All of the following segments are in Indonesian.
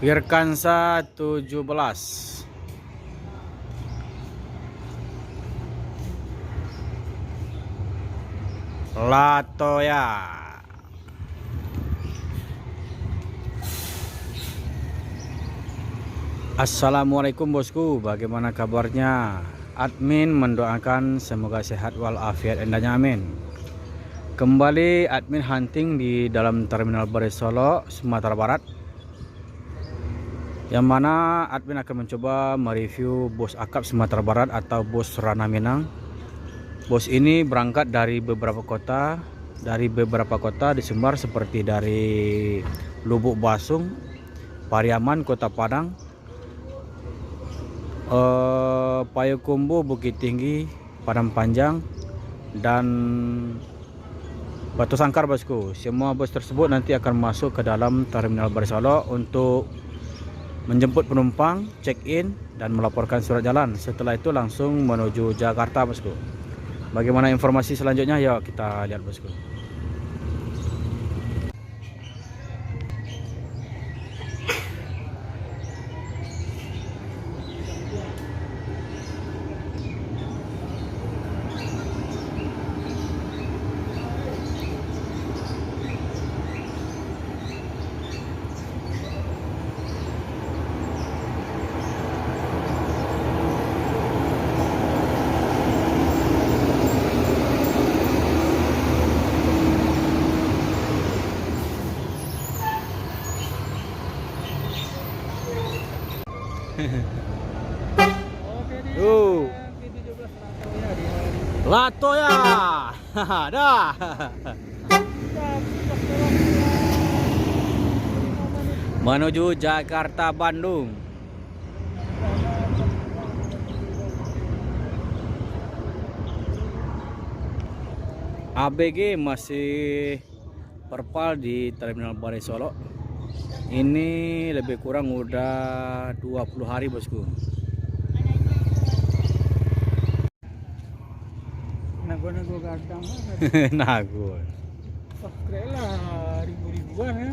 Virkansa 17. Latoya. Assalamualaikum bosku, bagaimana kabarnya? Admin mendoakan semoga sehat walafiat endanya, amin. Kembali admin hunting di dalam Terminal Baris Solo, Sumatera Barat, yang mana admin akan mencoba mereview bos akap Sumatera Barat atau bos Ranah Minang. Bos ini berangkat dari beberapa kota di Sumbar, seperti dari Lubuk Basung, Pariaman, Kota Padang, Payakumbuh, Bukit Tinggi, Padang Panjang, dan Batu Sangkar bosku. Semua bos tersebut nanti akan masuk ke dalam Terminal Baris Solo untuk menjemput penumpang, check-in, dan melaporkan surat jalan. Setelah itu langsung menuju Jakarta bosku. Bagaimana informasi selanjutnya? Yuk kita lihat bosku. Latoya. Dah. Menuju Jakarta Bandung. ABG masih perpal di Terminal Baris Solo. Ini lebih kurang udah 20 hari bosku. Nago-nago gadang Nago. subscribe lah ribu-ribuan ya.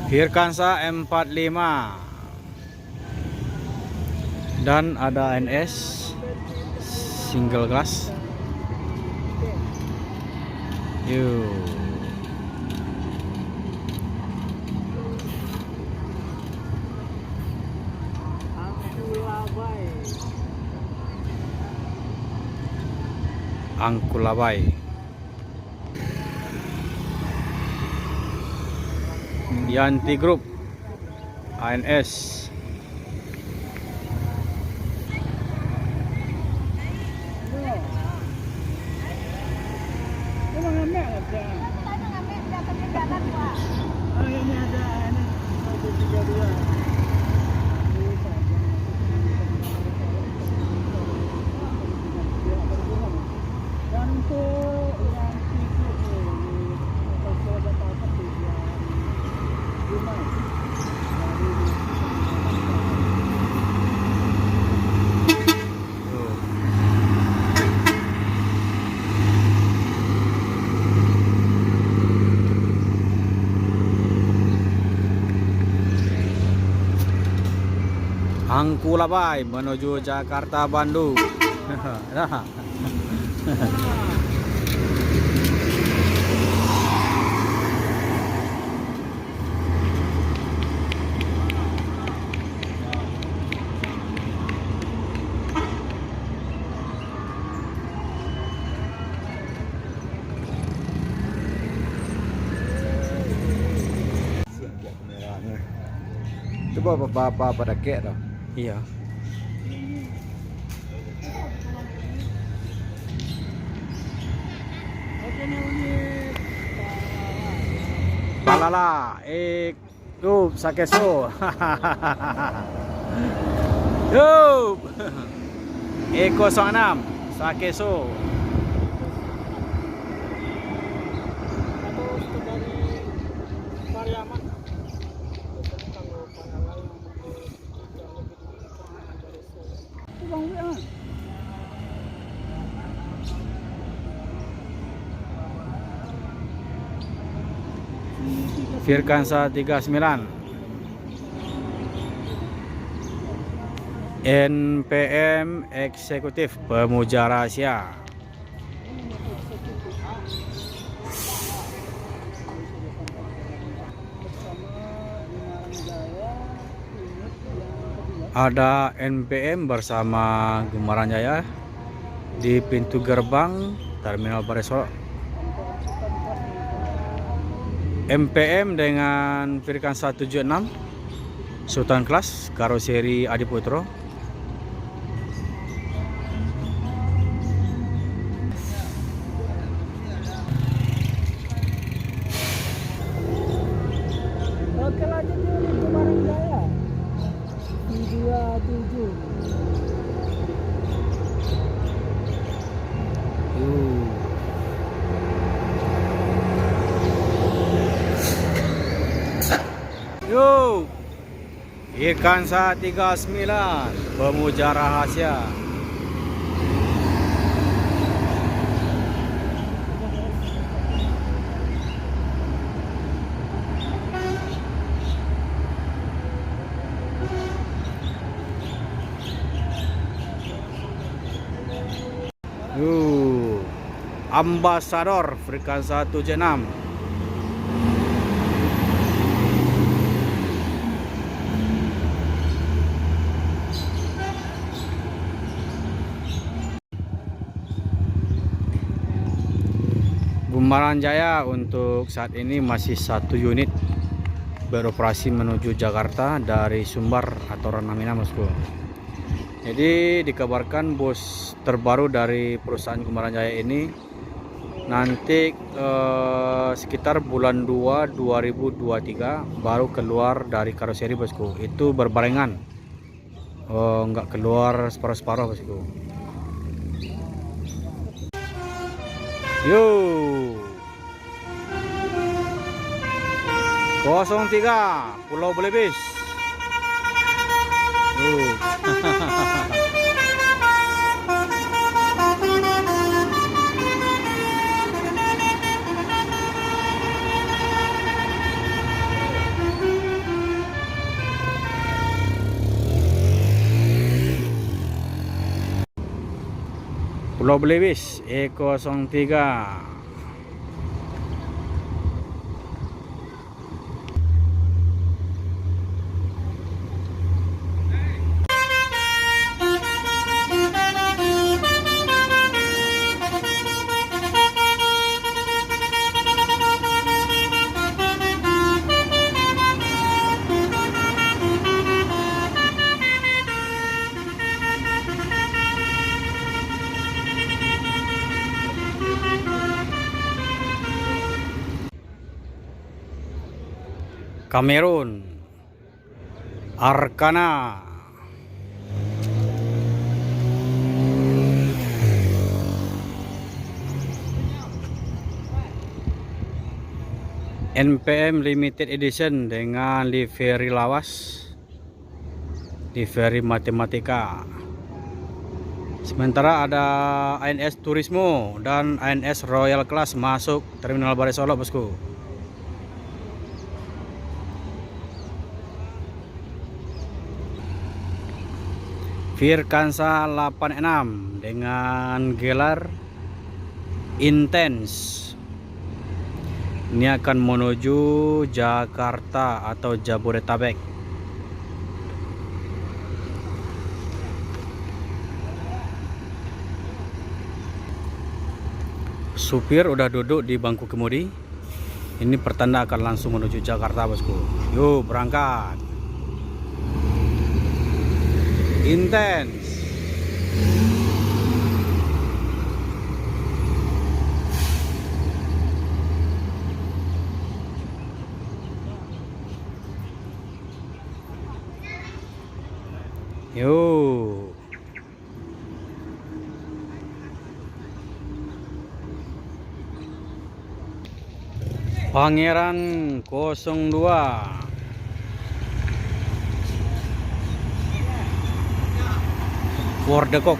Virkansa 45 dan ada NS single glass. Yuk. Angkulabai. Yanti Group, ANS. Angkulabai menuju Jakarta Bandung. Coba bapak pada kek dah. Iya. Palala, yup, sakeso. Yup. E06, sakeso. Pariaman. Bang Firkansa 39. NPM Eksekutif Pemuja Rahasia. Ada NPM bersama Gumaran Jaya di pintu gerbang Terminal Bareso. MPM dengan Firkansa 76 Sultan Kelas karoseri Adiputro. Oke, lanjut yuk ke Barangjaya 27. Yuk, Firkansa 39 Pemuja Rahasia. Yuk, Ambasador Firkansa 76. Gumaran Jaya untuk saat ini masih 1 unit beroperasi menuju Jakarta dari Sumbar atau Ranamina, Bosku. Jadi dikabarkan bus terbaru dari perusahaan Gumaran Jaya ini nanti sekitar bulan 2 2023 baru keluar dari karoseri, Bosku. Itu berbarengan, nggak keluar separuh-separuh, Bosku. Yuk, 03 Pulau Belebis. Pulau Belewis E03. Kamerun, Arkana. NPM Limited Edition dengan livery lawas, livery matematika. Sementara ada ANS Turismo dan ANS Royal Class masuk Terminal Bareso, Bosku. Firkansa 86 dengan gelar Intense. Ini akan menuju Jakarta atau Jabodetabek. Supir udah duduk di bangku kemudi. Ini pertanda akan langsung menuju Jakarta, Bosku. Yuk, berangkat. Intense. Yuk. Pangeran 02. For the cook.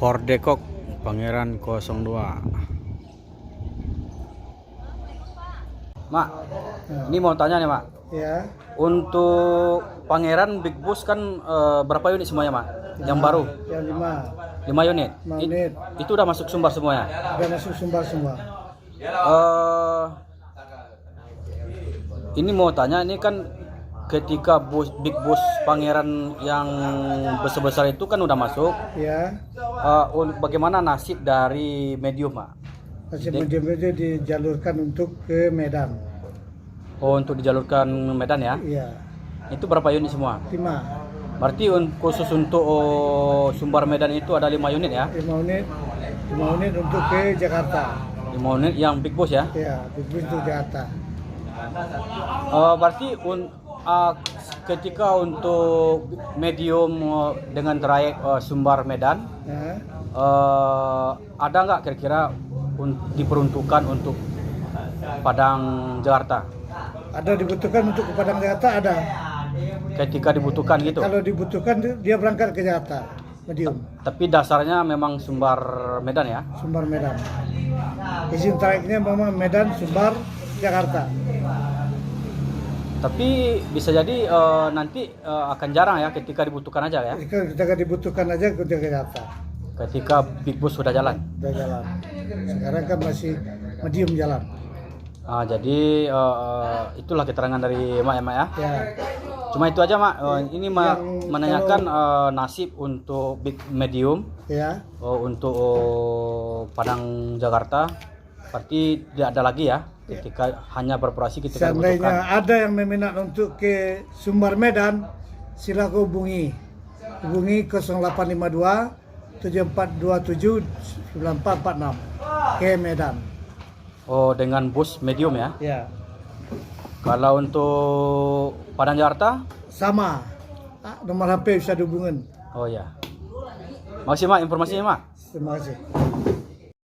Ford Decok Pangeran 02. Mak, ini mau tanya nih, Mak. Ya, Untuk Pangeran Big Boss kan berapa unit semuanya, Mak? Yang baru yang 5 5 unit. 5 unit Itu udah masuk sumbar semuanya. udah masuk sumbar semua. Ini mau tanya, ini kan ketika Big Boss Pangeran yang besar-besar itu kan udah masuk. Ya, Bagaimana nasib dari medium, Mak? masih medium-medium dijalurkan untuk ke Medan. Oh, untuk dijalurkan Medan ya? Iya, Itu berapa unit semua? 5 Berarti khusus untuk Sumbar Medan itu ada 5 unit ya? 5 unit 5 unit untuk ke Jakarta. 5 unit yang Big Boss ya? Ya, untuk Jakarta. Berarti ketika untuk medium dengan trayek Sumbar Medan, Ya, ada nggak kira-kira diperuntukkan untuk Padang Jakarta? ada dibutuhkan untuk ke Padang Jakarta ada. Ketika dibutuhkan gitu? Kalau dibutuhkan dia berangkat ke Jakarta, medium, Tapi dasarnya memang Sumbar Medan ya? Sumbar Medan. Izin trayeknya memang Medan, Sumbar, Jakarta. Tapi bisa jadi nanti akan jarang ya ketika dibutuhkan aja ya? Ketika dibutuhkan aja ke Jakarta. Ketika Big Boss sudah jalan. Udah jalan. Sekarang kan masih medium jalan. Jadi itulah keterangan dari Mak ya, Mak ya. Ya, Cuma itu aja, Mak. Ini Mak Yang menanyakan nasib untuk big medium ya. untuk Padang Jakarta. Berarti tidak ada lagi ya ketika hanya beroperasi ketika Seandainya dibutuhkan. ada yang meminat untuk ke Sumbar Medan, silakan hubungi 0852 7427 9446 ke Medan. Oh, dengan bus medium ya. Ya, Kalau untuk Padang Jakarta, sama. Nomor HP bisa dihubungin. oh ya. Makasih Mak informasinya, Mak. Terima kasih.